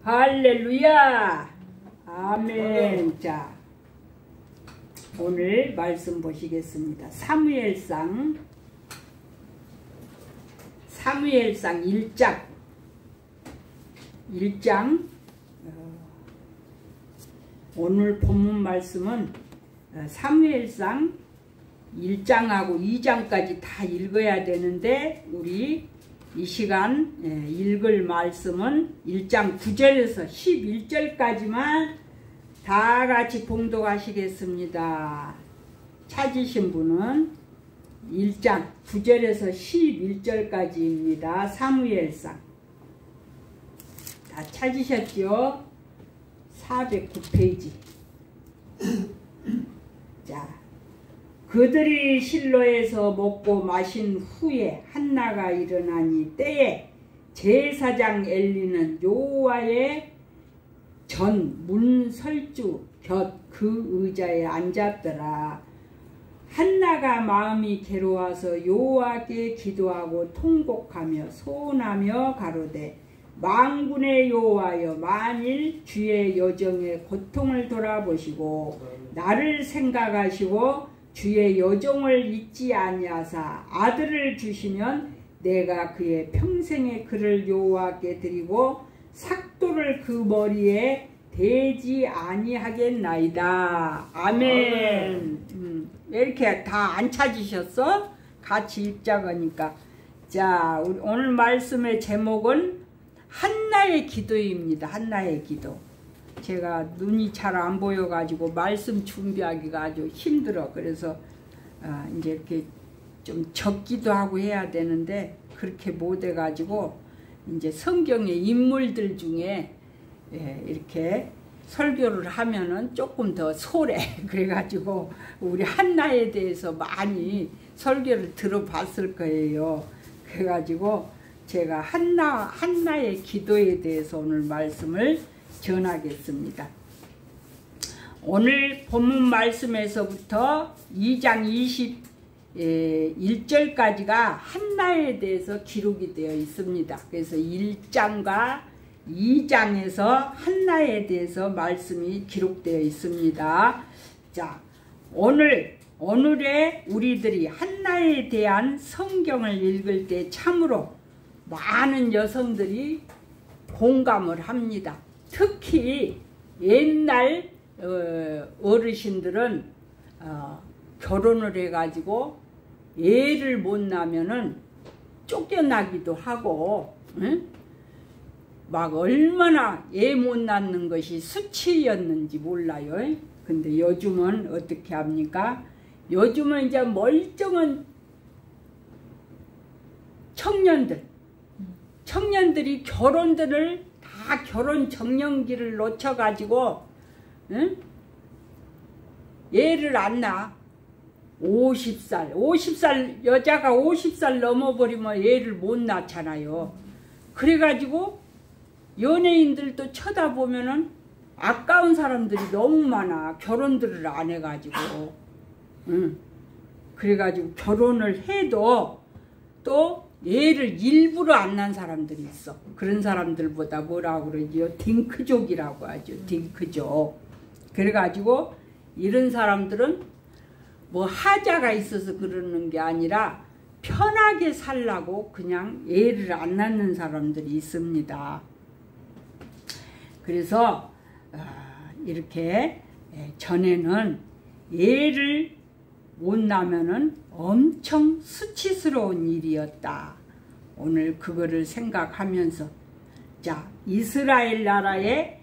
할렐루야. 아멘. 자, 오늘 말씀 보시겠습니다. 사무엘상 1장 오늘 본문 말씀은 사무엘상 1장하고 2장까지 다 읽어야 되는데 우리 이 시간 읽을 말씀은 1장 9절에서 11절까지만 다 같이 봉독하시겠습니다. 찾으신 분은 1장 9절에서 11절까지입니다. 사무엘상 다 찾으셨죠? 409페이지. 자, 그들이 실로에서 먹고 마신 후에 한나가 일어나니 때에 제사장 엘리는 여호와의 전 문설주 곁 그 의자에 앉았더라. 한나가 마음이 괴로워서 여호와께 기도하고 통곡하며 소원하며 가로되 만군의 여호와여, 만일 주의 여정의 고통을 돌아보시고 나를 생각하시고 주의 여종을 잊지 아니하사 아들을 주시면 내가 그의 평생의 그를 여호와께 드리고 삭도를 그 머리에 대지 아니하겠나이다. 아멘. 이렇게 다 안 찾으셨어? 같이 읽자 거니까. 자, 오늘 말씀의 제목은 한나의 기도입니다. 한나의 기도. 제가 눈이 잘 안 보여가지고 말씀 준비하기가 아주 힘들어. 그래서 이제 이렇게 좀 적기도 하고 해야 되는데 그렇게 못 해가지고 이제 성경의 인물들 중에 이렇게 설교를 하면은 조금 더 소래. 그래가지고 우리 한나에 대해서 많이 설교를 들어봤을 거예요. 그래가지고 제가 한나의 기도에 대해서 오늘 말씀을 전하겠습니다. 오늘 본문 말씀에서부터 2장 21절까지가 한나에 대해서 기록이 되어 있습니다. 그래서 1장과 2장에서 한나에 대해서 말씀이 기록되어 있습니다. 자, 오늘의 우리들이 한나에 대한 성경을 읽을 때 참으로 많은 여성들이 공감을 합니다. 특히 옛날 어르신들은 결혼을 해가지고 애를 못 낳으면은 쫓겨나기도 하고, 응? 막 얼마나 애 못 낳는 것이 수치였는지 몰라요. 근데 요즘은 어떻게 합니까? 요즘은 이제 멀쩡한 청년들이 결혼들을 다 결혼 정년기를 놓쳐가지고, 응? 애를 안 낳아. 50살 여자가 50살 넘어버리면 애를 못 낳잖아요. 그래가지고 연예인들도 쳐다보면은 아까운 사람들이 너무 많아. 결혼들을 안 해가지고. 응. 그래가지고 결혼을 해도 또 애를 일부러 안 낳은 사람들이 있어. 그런 사람들보다 뭐라고 그러지요? 딩크족이라고 하죠. 딩크족. 그래가지고 이런 사람들은 뭐 하자가 있어서 그러는 게 아니라 편하게 살라고 그냥 애를 안 낳는 사람들이 있습니다. 그래서 이렇게 전에는 애를 못 낳으면은 엄청 수치스러운 일이었다. 오늘 그거를 생각하면서, 자, 이스라엘 나라의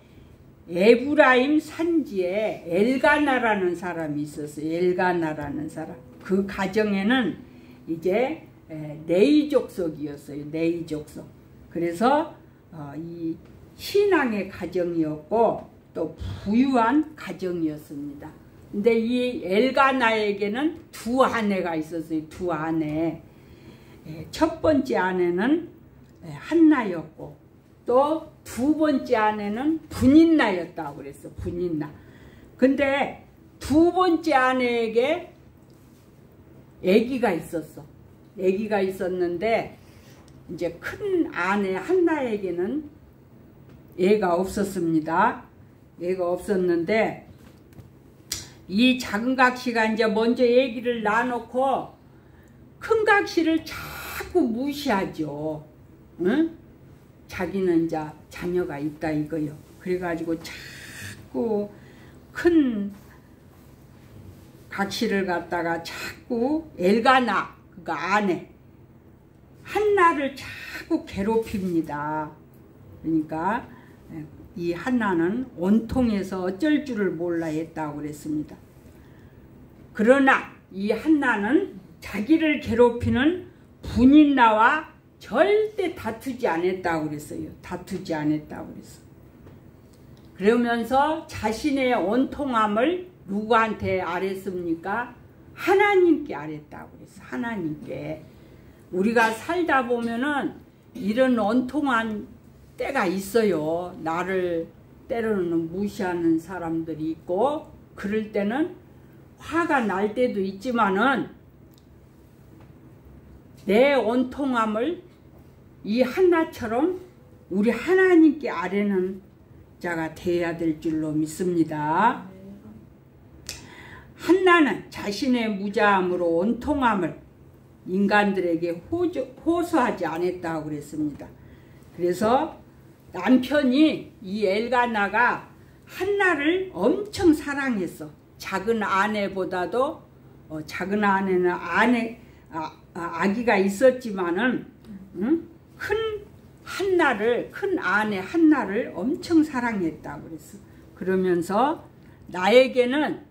에브라임 산지에 엘가나라는 사람이 있었어요. 엘가나라는 사람. 그 가정에는 이제 레위 족속이었어요. 레위 족속. 그래서 이 신앙의 가정이었고 또 부유한 가정이었습니다. 근데 이 엘가나에게는 두 아내가 있었어요. 두 아내. 첫 번째 아내는 한나였고 또 두 번째 아내는 분인나였다고 그랬어. 분인나. 근데 두 번째 아내에게 아기가 있었어. 아기가 있었는데 이제 큰 아내 한나에게는 애가 없었습니다. 애가 없었는데 이 작은 각시가 이제 먼저 얘기를 놔놓고 큰 각시를 자꾸 무시하죠. 응? 자기는 이제 자녀가 있다 이거요. 그래가지고 자꾸 큰 각시를 갖다가 자꾸 엘가나 그 아내 한나를 자꾸 괴롭힙니다. 그러니까 이 한나는 온통해서 어쩔 줄을 몰라 했다고 그랬습니다. 그러나 이 한나는 자기를 괴롭히는 분인나와 절대 다투지 않았다고 그랬어요. 다투지 않았다고 그랬어요. 그러면서 자신의 온통함을 누구한테 아랬습니까? 하나님께 아랬다고 그랬어요. 하나님께. 우리가 살다 보면은 이런 온통한 때가 있어요. 나를 때로는 무시하는 사람들이 있고 그럴 때는 화가 날 때도 있지만은 내 온통함을 이 한나처럼 우리 하나님께 아뢰는 자가 되어야 될 줄로 믿습니다. 한나는 자신의 무자함으로 온통함을 인간들에게 호소하지 않았다고 그랬습니다. 그래서 남편이 이 엘가나가 한나를 엄청 사랑했어. 작은 아내보다도 작은 아내는 아기가 있었지만은 큰 아내 한나를 엄청 사랑했다고 그랬어. 그러면서 나에게는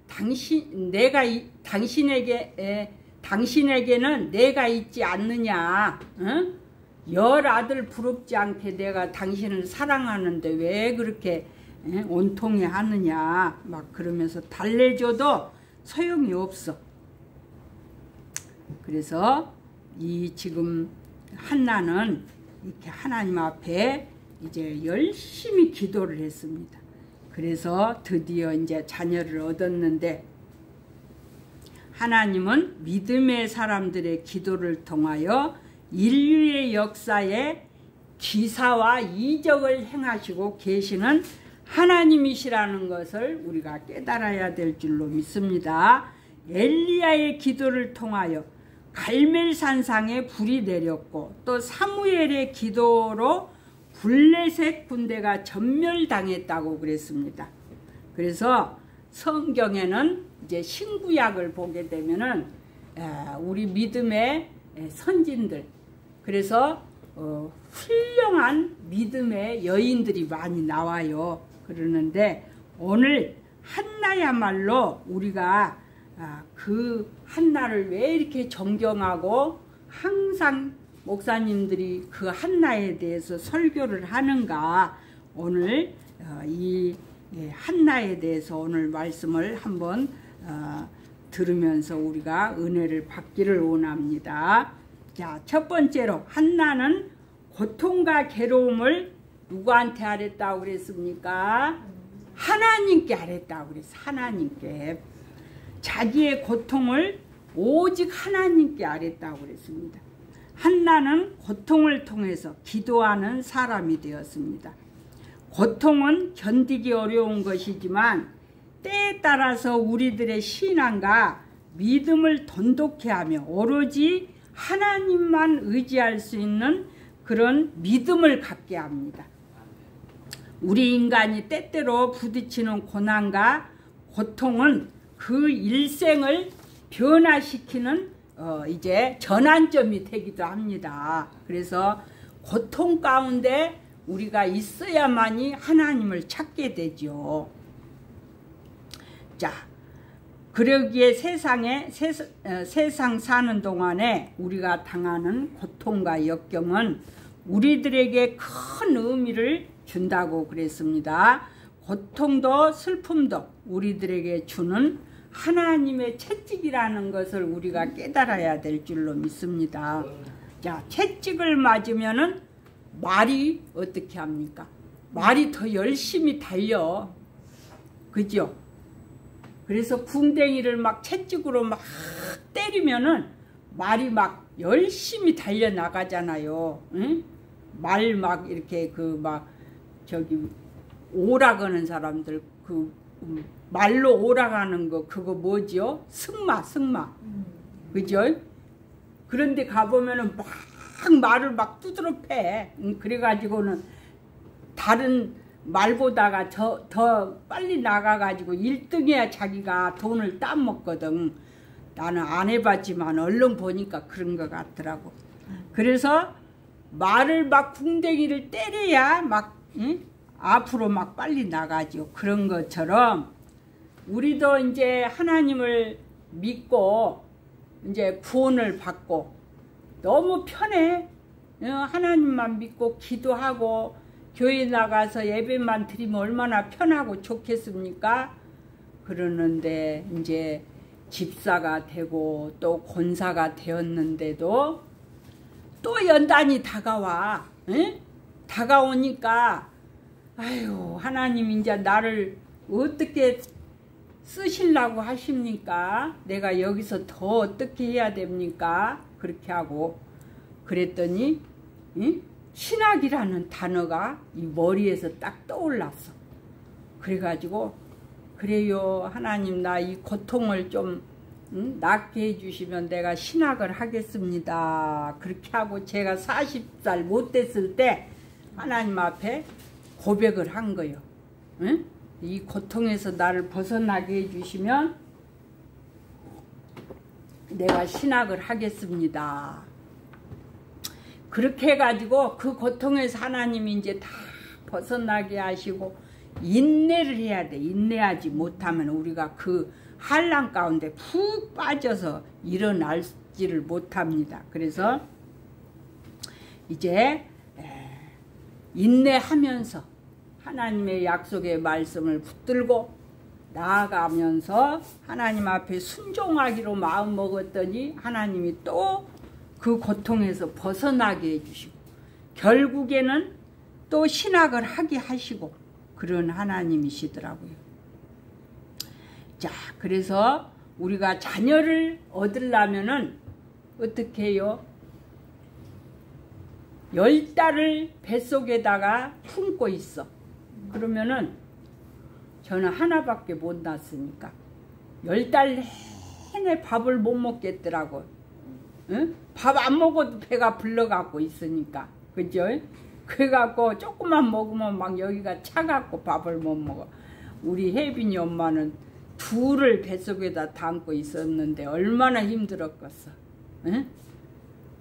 당신에게는 내가 있지 않느냐. 응? 열 아들 부럽지 않게 내가 당신을 사랑하는데 왜 그렇게 온통해 하느냐. 막 그러면서 달래줘도 소용이 없어. 그래서 이 지금 한나는 이렇게 하나님 앞에 이제 열심히 기도를 했습니다. 그래서 드디어 이제 자녀를 얻었는데 하나님은 믿음의 사람들의 기도를 통하여 인류의 역사에 기사와 이적을 행하시고 계시는 하나님이시라는 것을 우리가 깨달아야 될 줄로 믿습니다. 엘리야의 기도를 통하여 갈멜산상에 불이 내렸고 또 사무엘의 기도로 블레셋 군대가 전멸당했다고 그랬습니다. 그래서 성경에는 이제 신구약을 보게 되면은 우리 믿음의 선진들, 그래서 훌륭한 믿음의 여인들이 많이 나와요. 그러는데 오늘 한나야말로 우리가 그 한나를 왜 이렇게 존경하고 항상 목사님들이 그 한나에 대해서 설교를 하는가, 오늘 이 한나에 대해서 오늘 말씀을 한번 들으면서 우리가 은혜를 받기를 원합니다. 자, 첫 번째로 한나는 고통과 괴로움을 누구한테 아랬다고 그랬습니까? 하나님께 아랬다고 그랬어. 하나님께. 자기의 고통을 오직 하나님께 아랬다고 그랬습니다. 한나는 고통을 통해서 기도하는 사람이 되었습니다. 고통은 견디기 어려운 것이지만 때에 따라서 우리들의 신앙과 믿음을 돈독히 하며 오로지 하나님만 의지할 수 있는 그런 믿음을 갖게 합니다. 우리 인간이 때때로 부딪히는 고난과 고통은 그 일생을 변화시키는 이제 전환점이 되기도 합니다. 그래서 고통 가운데 우리가 있어야만이 하나님을 찾게 되죠. 자, 그러기에 세상 사는 동안에 우리가 당하는 고통과 역경은 우리들에게 큰 의미를 준다고 그랬습니다. 고통도 슬픔도 우리들에게 주는 하나님의 채찍이라는 것을 우리가 깨달아야 될 줄로 믿습니다. 자, 채찍을 맞으면은 말이 어떻게 합니까? 말이 더 열심히 달려. 그죠? 그래서 궁뎅이를 막 채찍으로 막 때리면은 말이 막 열심히 달려 나가잖아요. 응? 말 막 이렇게 그 막 저기 오락하는 사람들 그 말로 오락하는 거 그거 뭐지요? 승마 그죠? 그런데 가보면은 막 말을 막 두드러 패. 그래가지고는 다른 말보다가 더 빨리 나가가지고 1등해야 자기가 돈을 따먹거든. 나는 안 해봤지만 얼른 보니까 그런 것 같더라고. 그래서 말을 막 궁뎅이를 때려야 막 앞으로 막 빨리 나가죠. 그런 것처럼 우리도 이제 하나님을 믿고 이제 구원을 받고 너무 편해. 하나님만 믿고 기도하고 교회 나가서 예배만 드리면 얼마나 편하고 좋겠습니까? 그러는데 이제 집사가 되고 또 권사가 되었는데도 또 연단이 다가와. 다가오니까 아유 하나님 이제 나를 어떻게 쓰시려고 하십니까? 내가 여기서 더 어떻게 해야 됩니까? 그렇게 하고 그랬더니 신학이라는 단어가 이 머리에서 딱 떠올랐어. 그래가지고 그래요 하나님 나 이 고통을 좀 낫게 해주시면 내가 신학을 하겠습니다. 그렇게 하고 제가 40살 못 됐을 때 하나님 앞에 고백을 한 거예요. 이 고통에서 나를 벗어나게 해주시면 내가 신학을 하겠습니다. 그렇게 해가지고 그 고통에서 하나님이 이제 다 벗어나게 하시고 인내를 해야 돼. 인내하지 못하면 우리가 그 한란 가운데 푹 빠져서 일어날지를 못합니다. 그래서 이제 인내하면서 하나님의 약속의 말씀을 붙들고 나아가면서 하나님 앞에 순종하기로 마음먹었더니 하나님이 또 그 고통에서 벗어나게 해주시고 결국에는 또 신학을 하게 하시고 그런 하나님이시더라고요. 자, 그래서 우리가 자녀를 얻으려면은 어떻게 해요? 10달을 뱃속에다가 품고 있어. 그러면은 저는 하나밖에 못 낳았으니까 10달 내내 밥을 못 먹겠더라고. 응? 밥 안 먹어도 배가 불러갖고 있으니까. 그죠? 그래갖고 조금만 먹으면 막 여기가 차갖고 밥을 못 먹어. 우리 혜빈이 엄마는 둘을 뱃속에다 담고 있었는데 얼마나 힘들었겠어. 응?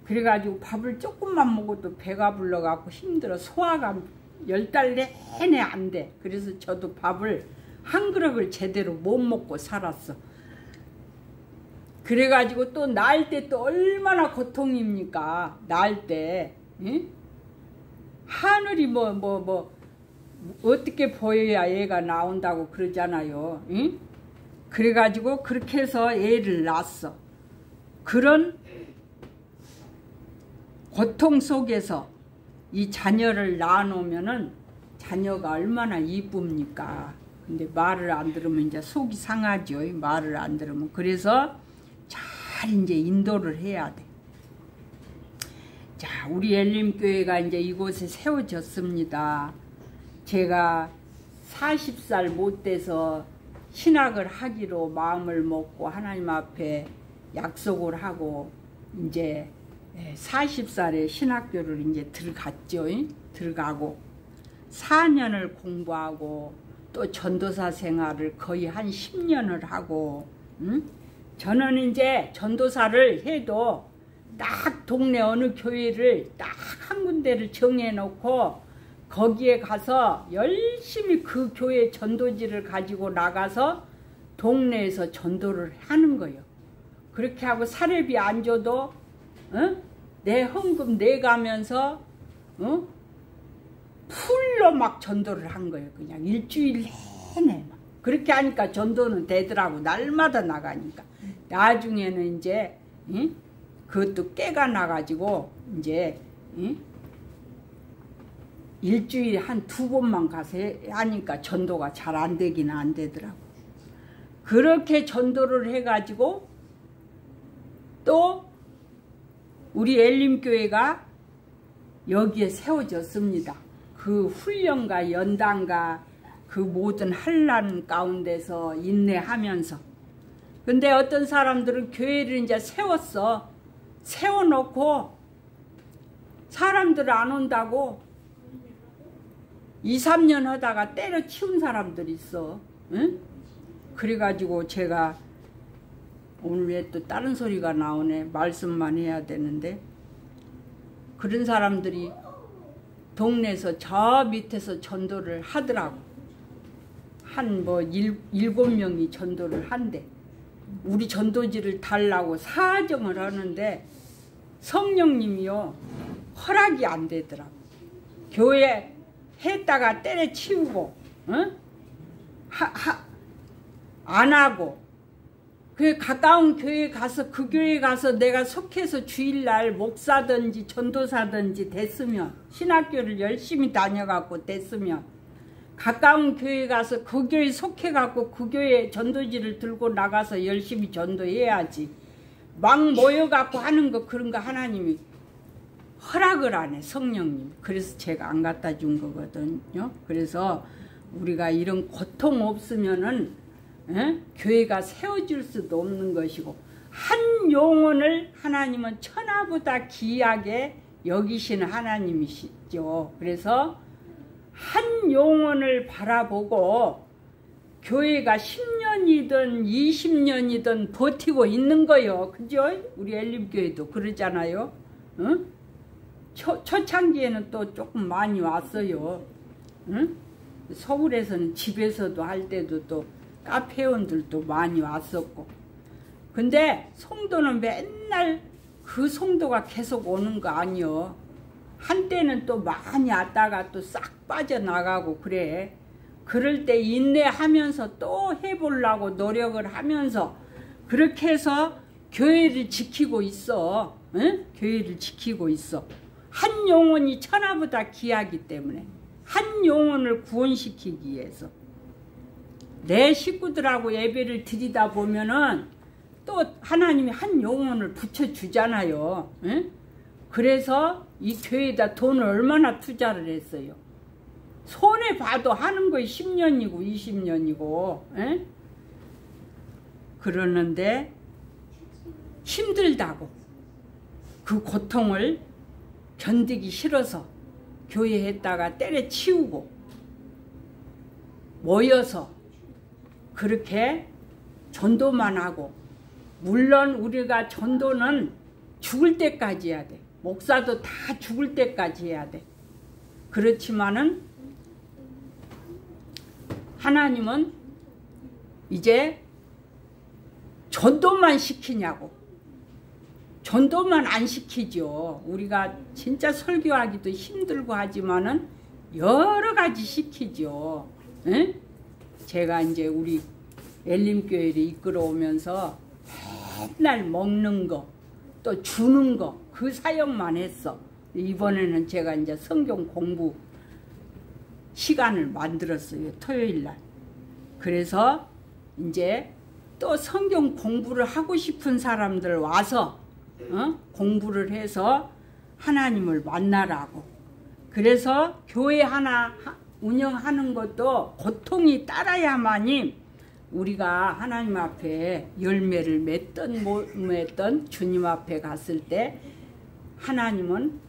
그래가지고 밥을 조금만 먹어도 배가 불러갖고 힘들어. 소화가 10달 내내 안 돼. 그래서 저도 밥을 한 그릇을 제대로 못 먹고 살았어. 그래가지고 또 낳을 때 또 얼마나 고통입니까? 낳을 때. 응? 하늘이 어떻게 보여야 얘가 나온다고 그러잖아요. 응? 그래가지고 그렇게 해서 애를 낳았어. 그런 고통 속에서 이 자녀를 낳아놓으면은 자녀가 얼마나 이쁩니까? 근데 말을 안 들으면 이제 속이 상하죠. 말을 안 들으면. 그래서 잘 이제 인도를 해야 돼. 자, 우리 엘림교회가 이제 이곳에 세워졌습니다. 제가 40살 못 돼서 신학을 하기로 마음을 먹고 하나님 앞에 약속을 하고 이제 40살에 신학교를 이제 들어갔죠. 들어가고 4년을 공부하고 또 전도사 생활을 거의 한 10년을 하고 저는 이제 전도사를 해도 딱 동네 어느 교회를 딱 한 군데를 정해놓고 거기에 가서 열심히 그 교회 전도지를 가지고 나가서 동네에서 전도를 하는 거예요. 그렇게 하고 사례비 안 줘도 내 헌금 내가면서 풀로 막 전도를 한 거예요. 그냥 일주일 내내 막. 그렇게 하니까 전도는 되더라고. 날마다 나가니까. 나중에는 이제 그것도 깨가 나가지고 이제 일주일에 한 2번만 가서 하니까 전도가 잘 안 되긴 안 되더라고. 그렇게 전도를 해가지고 또 우리 엘림교회가 여기에 세워졌습니다. 그 훈련과 연단과 그 모든 환난 가운데서 인내하면서. 근데 어떤 사람들은 교회를 이제 세웠어. 세워놓고 사람들 안 온다고 2, 3년 하다가 때려치운 사람들이 있어. 응? 그래가지고 제가 오늘 왜 또 다른 소리가 나오네. 말씀만 해야 되는데, 그런 사람들이 동네에서 저 밑에서 전도를 하더라고. 한 뭐 7명이 전도를 한대. 우리 전도지를 달라고 사정을 하는데 성령님이요 허락이 안 되더라고. 교회 했다가 때려치우고, 응? 안 하고, 그 가까운 교회 가서 그 교회 가서 내가 속해서 주일날 목사든지 전도사든지 됐으면, 신학교를 열심히 다녀갖고 됐으면 가까운 교회 가서 그 교회 속해갖고 그 교회 전도지를 들고 나가서 열심히 전도해야지. 막 모여갖고 하는 거, 그런 거 하나님이 허락을 안 해, 성령님. 그래서 제가 안 갖다 준 거거든요. 그래서 우리가 이런 고통 없으면은 교회가 세워질 수도 없는 것이고, 한 영혼을 하나님은 천하보다 귀하게 여기시는 하나님이시죠. 그래서 한 영혼을 바라보고 교회가 10년이든 20년이든 버티고 있는 거요. 그죠? 우리 엘림교회도 그러잖아요. 응? 초창기에는 또 조금 많이 왔어요. 응? 서울에서는 집에서도 할 때도 또 카페원들도 많이 왔었고. 근데 성도는 맨날 그 성도가 계속 오는 거 아니요. 한때는 또 많이 왔다가 또 싹 빠져나가고 그래. 그럴 때 인내하면서 또 해보려고 노력을 하면서 그렇게 해서 교회를 지키고 있어. 응? 교회를 지키고 있어. 한 영혼이 천하보다 귀하기 때문에, 한 영혼을 구원시키기 위해서. 내 식구들하고 예배를 드리다 보면은 또 하나님이 한 영혼을 붙여주잖아요. 응? 그래서 이 교회에다 돈을 얼마나 투자를 했어요. 손에 봐도 하는 거에 10년이고 20년이고. 응? 그러는데 힘들다고 그 고통을 견디기 싫어서 교회 했다가 때려치우고 모여서 그렇게 전도만 하고. 물론 우리가 전도는 죽을 때까지 해야 돼. 목사도 다 죽을 때까지 해야 돼. 그렇지만은 하나님은 이제 전도만 시키냐고. 전도만 안 시키죠. 우리가 진짜 설교하기도 힘들고 하지만은 여러 가지 시키죠. 응? 제가 이제 우리 엘림교회를 이끌어오면서 맨날 먹는 거, 또 주는 거, 그 사역만 했어. 이번에는 제가 이제 성경 공부 시간을 만들었어요. 토요일날. 그래서 이제 또 성경 공부를 하고 싶은 사람들 와서 공부를 해서 하나님을 만나라고. 그래서 교회 하나 운영하는 것도 고통이 따라야만이 우리가 하나님 앞에 열매를 맺던 못 맺던 주님 앞에 갔을 때 하나님은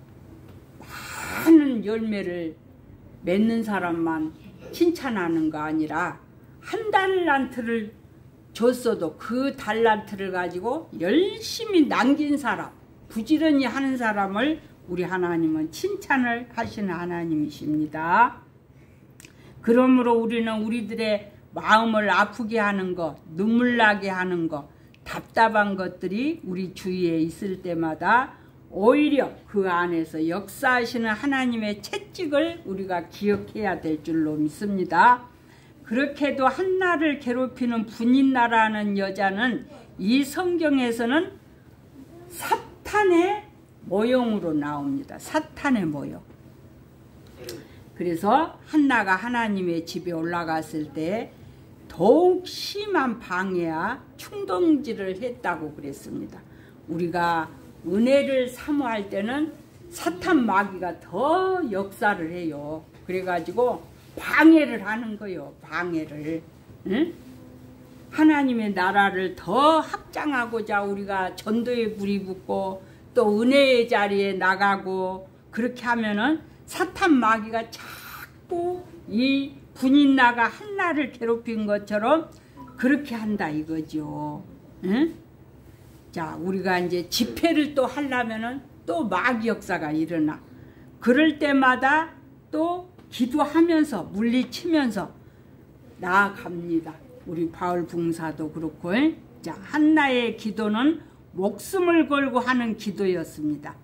많은 열매를 맺는 사람만 칭찬하는 거 아니라 한 달란트를 줬어도 그 달란트를 가지고 열심히 남긴 사람, 부지런히 하는 사람을 우리 하나님은 칭찬을 하시는 하나님이십니다. 그러므로 우리는 우리들의 마음을 아프게 하는 것, 눈물 나게 하는 것, 답답한 것들이 우리 주위에 있을 때마다 오히려 그 안에서 역사하시는 하나님의 채찍을 우리가 기억해야 될 줄로 믿습니다. 그렇게도 한나를 괴롭히는 분인나라는 여자는 이 성경에서는 사탄의 모형으로 나옵니다. 사탄의 모형. 그래서 한나가 하나님의 집에 올라갔을 때 더욱 심한 방해와 충동질을 했다고 그랬습니다. 우리가 은혜를 사모할 때는 사탄 마귀가 더 역사를 해요. 그래가지고 방해를 하는 거요. 방해를. 응? 하나님의 나라를 더 확장하고자 우리가 전도에 불이 붙고 또 은혜의 자리에 나가고 그렇게 하면은 사탄 마귀가 자꾸 이 분인나가 한나를 괴롭힌 것처럼 그렇게 한다 이거죠. 응? 자, 우리가 이제 집회를 또 하려면은 또 마귀 역사가 일어나. 그럴 때마다 또 기도하면서 물리치면서 나아갑니다. 우리 바울 봉사도 그렇고. 자, 한나의 기도는 목숨을 걸고 하는 기도였습니다.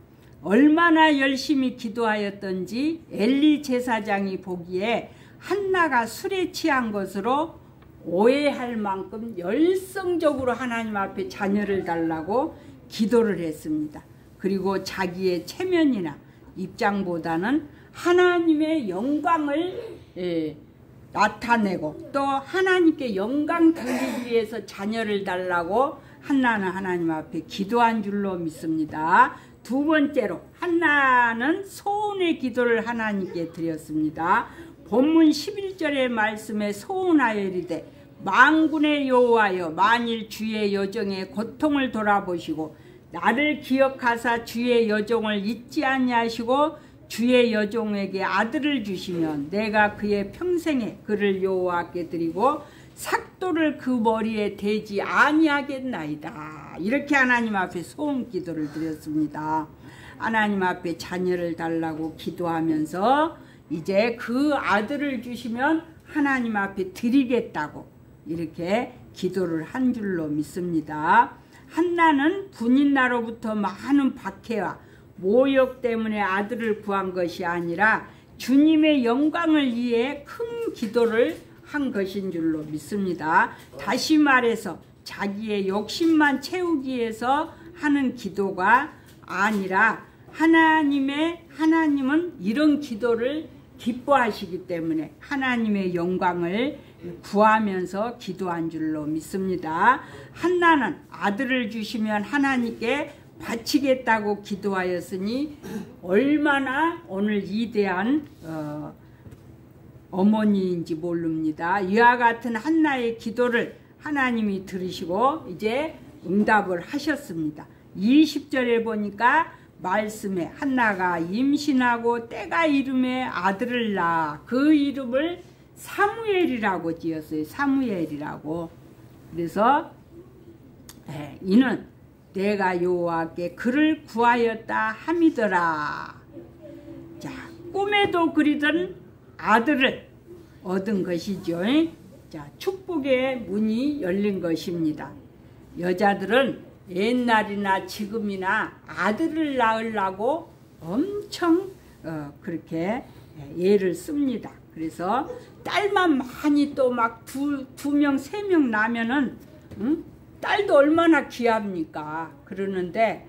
얼마나 열심히 기도하였던지 엘리 제사장이 보기에 한나가 술에 취한 것으로 오해할 만큼 열성적으로 하나님 앞에 자녀를 달라고 기도를 했습니다. 그리고 자기의 체면이나 입장보다는 하나님의 영광을 나타내고 또 하나님께 영광 돌리기 위해서 자녀를 달라고 한나는 하나님 앞에 기도한 줄로 믿습니다. 두 번째로 한나는 소원의 기도를 하나님께 드렸습니다. 본문 11절의 말씀에 소원하여 이르되 만군의 여호와여 만일 주의 여종의 고통을 돌아보시고 나를 기억하사 주의 여종을 잊지 아니하시고 주의 여종에게 아들을 주시면 내가 그의 평생에 그를 여호와께 드리고 삭도를 그 머리에 대지 아니하겠나이다. 이렇게 하나님 앞에 소원 기도를 드렸습니다. 하나님 앞에 자녀를 달라고 기도하면서 이제 그 아들을 주시면 하나님 앞에 드리겠다고 이렇게 기도를 한 줄로 믿습니다. 한나는 분인나로부터 많은 박해와 모욕 때문에 아들을 구한 것이 아니라 주님의 영광을 위해 큰 기도를 한 것인 줄로 믿습니다. 다시 말해서 자기의 욕심만 채우기 위해서 하는 기도가 아니라 하나님은 이런 기도를 기뻐하시기 때문에 하나님의 영광을 구하면서 기도한 줄로 믿습니다. 한나는 아들을 주시면 하나님께 바치겠다고 기도하였으니 얼마나 오늘 위대한 어머니인지 모릅니다. 이와 같은 한나의 기도를 하나님이 들으시고 이제 응답을 하셨습니다. 20절에 보니까 말씀에 한나가 임신하고 때가 이름에 아들을 낳아 그 이름을 사무엘이라고 지었어요. 사무엘이라고. 그래서 이는 내가 여호와께 그를 구하였다 함이더라. 자, 꿈에도 그리던 아들을 얻은 것이죠. 자, 축복의 문이 열린 것입니다. 여자들은 옛날이나 지금이나 아들을 낳으려고 엄청 그렇게 애를 씁니다. 그래서 딸만 많이 또 막 두 명, 세 명 나면은 딸도 얼마나 귀합니까? 그러는데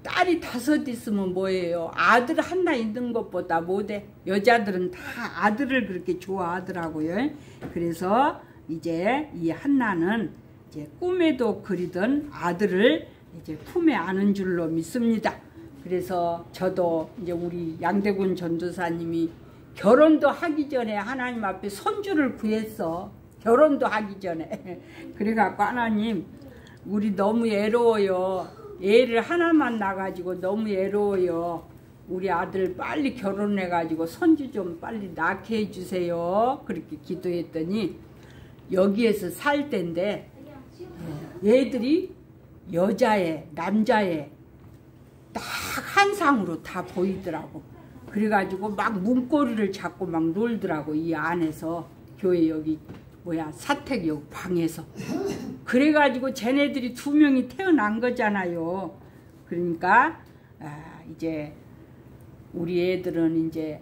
딸이 5 있으면 뭐예요? 아들 하나 있는 것보다 못해. 여자들은 다 아들을 그렇게 좋아하더라고요. 그래서 이제 이 한나는 이제 꿈에도 그리던 아들을 이제 품에 안은 줄로 믿습니다. 그래서 저도 이제 우리 양대군 전도사님이 결혼도 하기 전에 하나님 앞에 손주를 구했어. 결혼도 하기 전에. 그래갖고 하나님 우리 너무 애로워요. 애를 하나만 낳아가지고 너무 애로워요. 우리 아들 빨리 결혼해가지고 손주 좀 빨리 낳게 해주세요. 그렇게 기도했더니 여기에서 살 때인데 얘들이 여자애 남자애 딱 한 상으로 다 보이더라고. 그래가지고 막 문고리를 잡고 막 놀더라고. 이 안에서 교회 여기 사택 여기 방에서. 그래가지고 쟤네들이 2명이 태어난 거잖아요. 그러니까 이제 우리 애들은 이제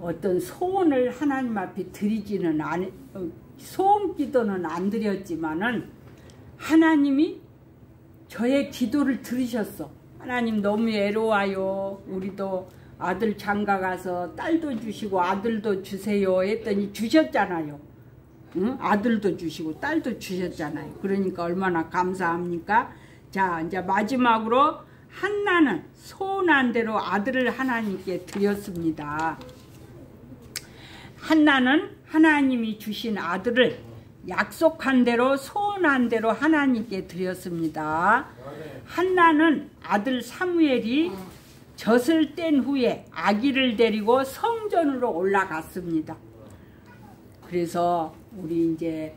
어떤 소원을 하나님 앞에 드리지는 소원 기도는 안 드렸지만은 하나님이 저의 기도를 들으셨어. 하나님 너무 애로워요. 우리도 아들 장가 가서 딸도 주시고 아들도 주세요 했더니 주셨잖아요. 응? 아들도 주시고 딸도 주셨잖아요. 그러니까 얼마나 감사합니까? 자, 이제 마지막으로 한나는 소원한 대로 아들을 하나님께 드렸습니다. 한나는 하나님이 주신 아들을 약속한 대로 소원한 대로 하나님께 드렸습니다. 한나는 아들 사무엘이 젖을 뗀 후에 아기를 데리고 성전으로 올라갔습니다. 그래서 우리 이제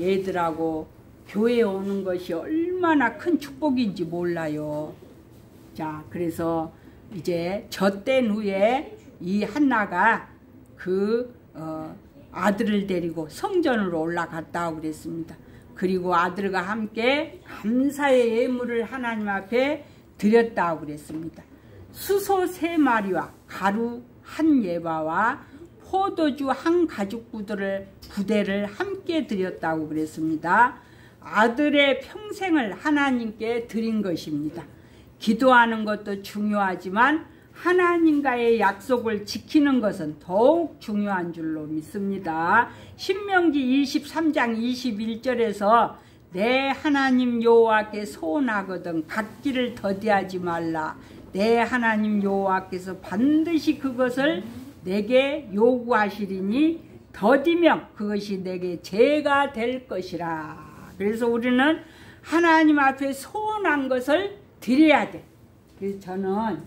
얘들하고 교회에 오는 것이 얼마나 큰 축복인지 몰라요. 자, 그래서 이제 젖된 후에 이 한나가 그 아들을 데리고 성전으로 올라갔다고 그랬습니다. 그리고 아들과 함께 감사의 예물을 하나님 앞에 드렸다고 그랬습니다. 수소 3마리와 가루 1예바와 포도주 1가죽 부대를 함께 드렸다고 그랬습니다. 아들의 평생을 하나님께 드린 것입니다. 기도하는 것도 중요하지만 하나님과의 약속을 지키는 것은 더욱 중요한 줄로 믿습니다. 신명기 23장 21절에서 내 하나님 여호와께 소원하거든 갚기를 더디하지 말라. 내 하나님 여호와께서 반드시 그것을 내게 요구하시리니 더디면 그것이 내게 죄가 될 것이라. 그래서 우리는 하나님 앞에 소원한 것을 드려야 돼. 그래서 저는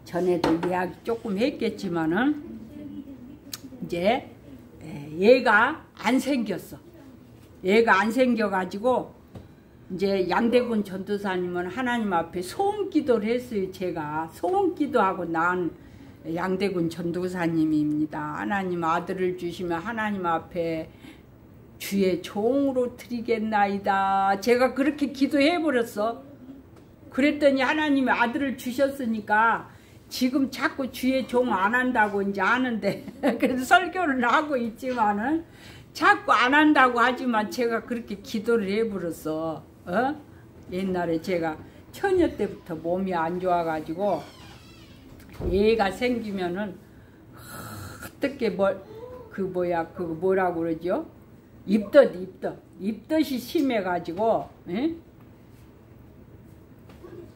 전에도 이야기 조금 했겠지만은 이제 얘가 안 생겼어. 얘가 안 생겨가지고 이제 양대군 전도사님은 하나님 앞에 소원기도를 했어요. 제가 소원기도하고 난 양대군 전도사님입니다. 하나님 아들을 주시면 하나님 앞에 주의 종으로 드리겠나이다. 제가 그렇게 기도해버렸어. 그랬더니 하나님이 아들을 주셨으니까 지금 자꾸 주의 종 안 한다고 이제 아는데 그래서 설교를 하고 있지만은 자꾸 안 한다고 하지만 제가 그렇게 기도를 해버렸어. 옛날에 제가 처녀 때부터 몸이 안 좋아가지고 얘가 생기면은 어떻게 그거 뭐라고 그러죠? 입덧이 심해가지고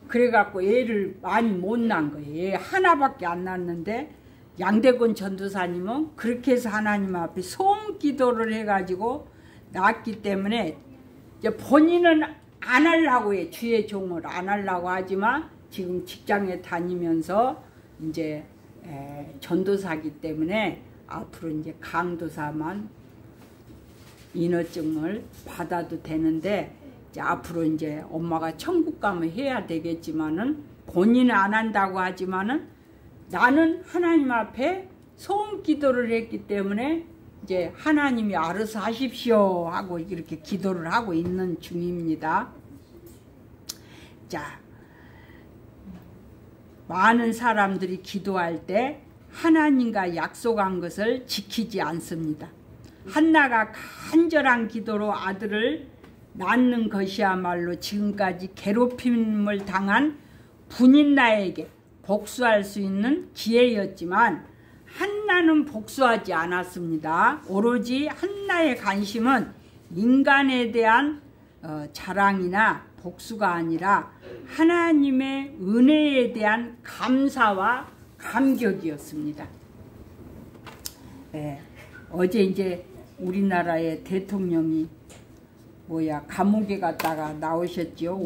그래갖고 얘를 많이 못 낳은 거예요. 얘 하나밖에 안 낳았는데 양대군 전도사님은 그렇게 해서 하나님 앞에 소원기도를 해가지고 낳았기 때문에 이제 본인은 안 하려고 해. 주의 종을 안 하려고 하지만 지금 직장에 다니면서 이제 전도사기 때문에 앞으로 이제 강도사만 인허증을 받아도 되는데 이제 앞으로 이제 엄마가 천국 가면 해야 되겠지만은 본인은 안 한다고 하지만은 나는 하나님 앞에 소원 기도를 했기 때문에 이제 하나님이 알아서 하십시오 하고 이렇게 기도를 하고 있는 중입니다. 자, 많은 사람들이 기도할 때 하나님과 약속한 것을 지키지 않습니다. 한나가 간절한 기도로 아들을 낳는 것이야말로 지금까지 괴롭힘을 당한 분인나에게 복수할 수 있는 기회였지만 한나는 복수하지 않았습니다. 오로지 한나의 관심은 인간에 대한 자랑이나 복수가 아니라 하나님의 은혜에 대한 감사와 감격이었습니다. 어제 이제 우리나라의 대통령이 감옥에 갔다가 나오셨죠.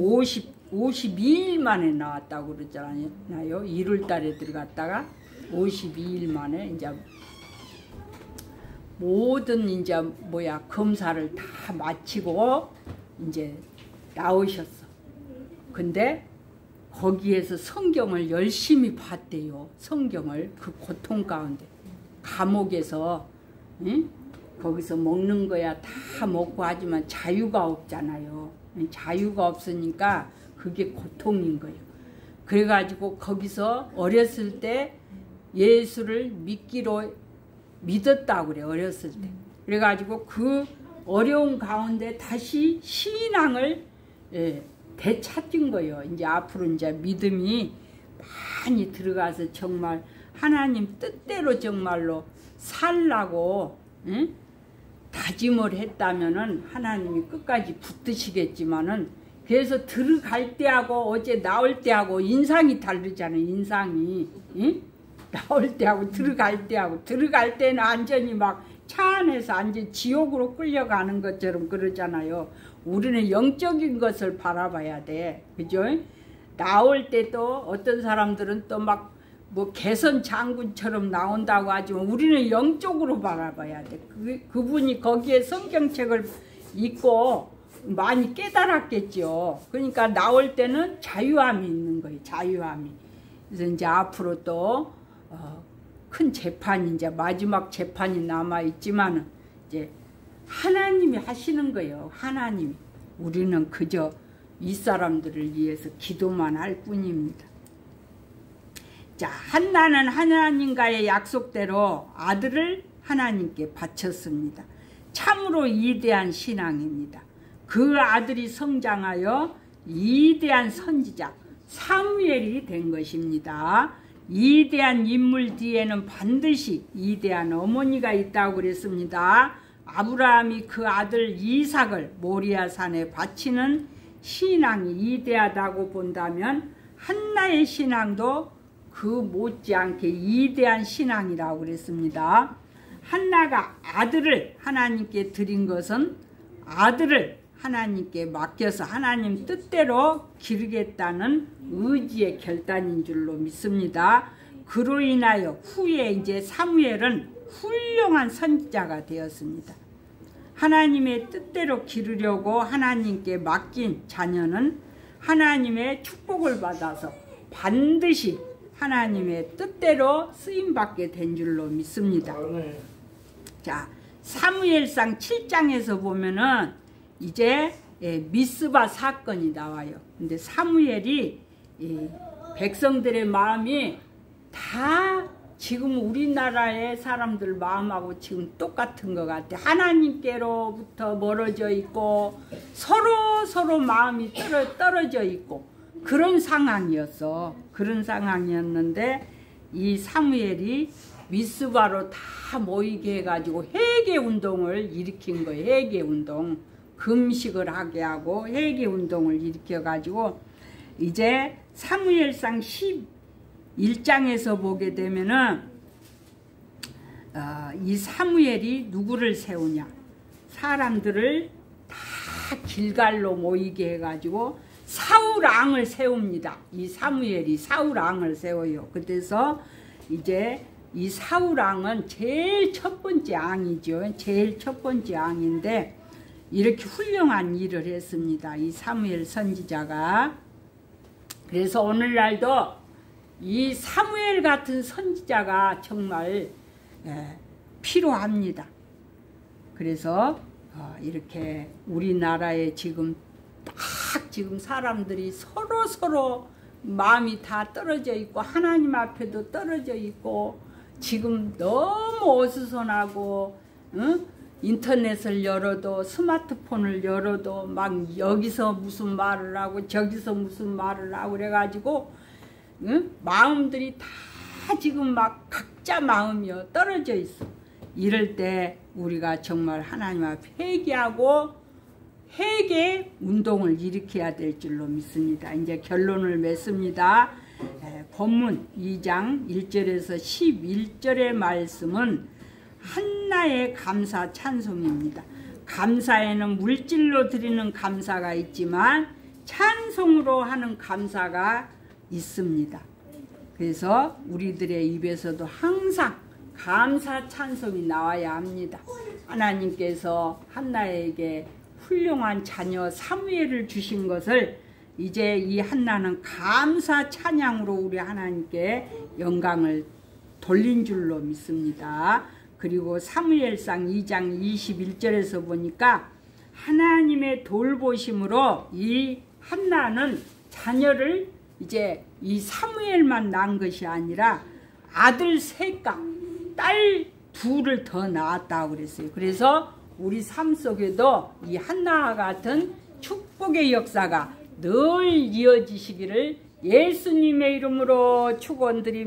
52일 만에 나왔다고 그러잖아요. 1월 달에 들어갔다가 52일 만에 이제 모든 이제 검사를 다 마치고 이제 나오셨어. 근데 거기에서 성경을 열심히 봤대요. 성경을 그 고통 가운데 감옥에서 거기서 먹는 거야 다 먹고 하지만 자유가 없잖아요. 자유가 없으니까 그게 고통인 거예요. 그래가지고 거기서 어렸을 때 예수를 믿었다고 그래. 어렸을 때. 그래가지고 그 어려운 가운데 다시 신앙을 되찾은 거예요. 이제 앞으로 이제 믿음이 많이 들어가서 정말 하나님 뜻대로 정말로 살라고 다짐을 했다면은 하나님이 끝까지 붙드시겠지만은 그래서 들어갈 때하고 어제 나올 때하고 인상이 다르잖아요. 인상이 나올 때하고 들어갈 때하고, 들어갈 때는 완전히 막 차 안에서 완전 지옥으로 끌려가는 것처럼 그러잖아요. 우리는 영적인 것을 바라봐야 돼. 그죠? 나올 때도 어떤 사람들은 또 막 뭐 개선 장군처럼 나온다고 하지만 우리는 영적으로 바라봐야 돼. 그분이 거기에 성경책을 읽고 많이 깨달았겠죠. 그러니까 나올 때는 자유함이 있는 거예요. 자유함이. 그래서 이제 앞으로 또 큰 재판이, 이제 마지막 재판이 남아 있지만은 이제 하나님이 하시는 거예요. 하나님이. 우리는 그저 윗사람들을 위해서 기도만 할 뿐입니다. 자, 한나는 하나님과의 약속대로 아들을 하나님께 바쳤습니다. 참으로 위대한 신앙입니다. 그 아들이 성장하여 위대한 선지자 사무엘이 된 것입니다. 위대한 인물 뒤에는 반드시 위대한 어머니가 있다고 그랬습니다. 아브라함이 그 아들 이삭을 모리아산에 바치는 신앙이 위대하다고 본다면 한나의 신앙도 그 못지않게 위대한 신앙이라고 그랬습니다. 한나가 아들을 하나님께 드린 것은 아들을 하나님께 맡겨서 하나님 뜻대로 기르겠다는 의지의 결단인 줄로 믿습니다. 그로 인하여 후에 이제 사무엘은 훌륭한 선지자가 되었습니다. 하나님의 뜻대로 기르려고 하나님께 맡긴 자녀는 하나님의 축복을 받아서 반드시 하나님의 뜻대로 쓰임받게 된 줄로 믿습니다. 자, 사무엘상 7장에서 보면은 이제 미스바 사건이 나와요. 근데 사무엘이 백성들의 마음이 다 지금 우리나라의 사람들 마음하고 지금 똑같은 것 같아. 하나님께로부터 멀어져 있고 서로 마음이 떨어져 있고 그런 상황이었어. 그런 상황이었는데 이 사무엘이 미스바로 다 모이게 해가지고 회개운동을 일으킨 거예요. 회개운동. 금식을 하게 하고 회개운동을 일으켜가지고 이제 사무엘상 11장에서 보게 되면은 이 사무엘이 누구를 세우냐. 사람들을 다 길갈로 모이게 해가지고 사울왕을 세웁니다. 이 사무엘이 사울왕을 세워요. 그래서 이제 이 사울왕은 제일 첫 번째 왕이죠. 제일 첫 번째 왕인데 이렇게 훌륭한 일을 했습니다. 이 사무엘 선지자가. 그래서 오늘날도 이 사무엘 같은 선지자가 정말 필요합니다. 그래서 이렇게 우리나라에 지금 딱 지금 사람들이 서로 마음이 다 떨어져 있고 하나님 앞에도 떨어져 있고 지금 너무 어수선하고 인터넷을 열어도 스마트폰을 열어도 막 여기서 무슨 말을 하고 저기서 무슨 말을 하고 그래가지고 마음들이 다 지금 막 각자 마음이요 떨어져 있어. 이럴 때 우리가 정말 하나님 앞에 회개하고 회개 운동을 일으켜야 될 줄로 믿습니다. 이제 결론을 맺습니다. 본문 2장 1절에서 11절의 말씀은 한나의 감사 찬송입니다. 감사에는 물질로 드리는 감사가 있지만 찬송으로 하는 감사가 있습니다. 그래서 우리들의 입에서도 항상 감사 찬송이 나와야 합니다. 하나님께서 한나에게 훌륭한 자녀 사무엘을 주신 것을 이제 이 한나는 감사 찬양으로 우리 하나님께 영광을 돌린 줄로 믿습니다. 그리고 사무엘상 2장 21절에서 보니까 하나님의 돌보심으로 이 한나는 자녀를 이제 이 사무엘만 낳은 것이 아니라 아들 셋과 딸 둘을 더 낳았다고 그랬어요. 그래서 우리 삶 속에도 이 한나와 같은 축복의 역사가 늘 이어지시기를 예수님의 이름으로 축원드립니다.